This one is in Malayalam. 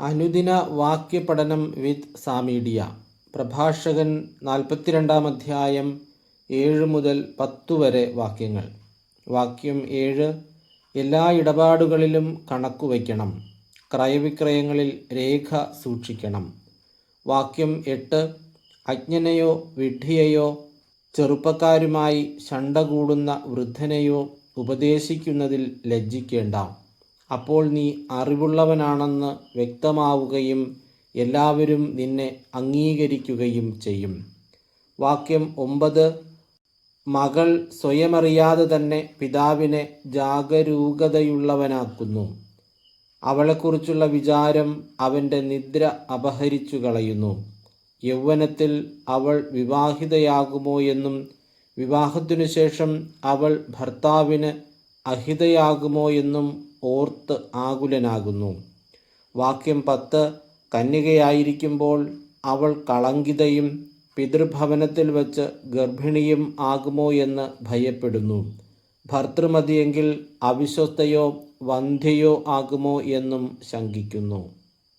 അനുദിന വാക്യപഠനം വിത്ത് സാമീഡിയ. പ്രഭാഷകൻ 42 അധ്യായം 7 മുതൽ 10 വരെ വാക്യങ്ങൾ. വാക്യം 7. എല്ലാ ഇടപാടുകളിലും കണക്കുവയ്ക്കണം. ക്രയവിക്രയങ്ങളിൽ രേഖ സൂക്ഷിക്കണം. വാക്യം 8. അജ്ഞനെയോ വിഡ്ഢിയെയോ ചെറുപ്പക്കാരുമായി ശണ്ട കൂടുന്ന വൃദ്ധനെയോ ഉപദേശിക്കുന്നതിൽ ലജ്ജിക്കേണ്ട. അപ്പോൾ നീ അറിവുള്ളവനാണെന്ന് വ്യക്തമാവുകയും എല്ലാവരും നിന്നെ അംഗീകരിക്കുകയും ചെയ്യും. വാക്യം 9. മകൾ സ്വയമറിയാതെ തന്നെ പിതാവിനെ ജാഗരൂകതയുള്ളവനാക്കുന്നു. അവളെക്കുറിച്ചുള്ള വിചാരം അവൻ്റെ നിദ്ര അപഹരിച്ചു കളയുന്നു. യൗവനത്തിൽ അവൾ വിവാഹിതയാകുമോ എന്നും വിവാഹത്തിനു ശേഷം അവൾ ഭർത്താവിന് അഹിതയാകുമോ എന്നും ഓർത്ത് ആകുലനാകുന്നു. വാക്യം 10. കന്യകയായിരിക്കുമ്പോൾ അവൾ കളങ്കിതയും പിതൃഭവനത്തിൽ വച്ച് ഗർഭിണിയും ആകുമോ എന്ന് ഭയപ്പെടുന്നു. ഭർതൃമതിയെങ്കിൽ അവിശ്വസ്തയോ വന്ധ്യയോ ആകുമോ എന്നും ശങ്കിക്കുന്നു.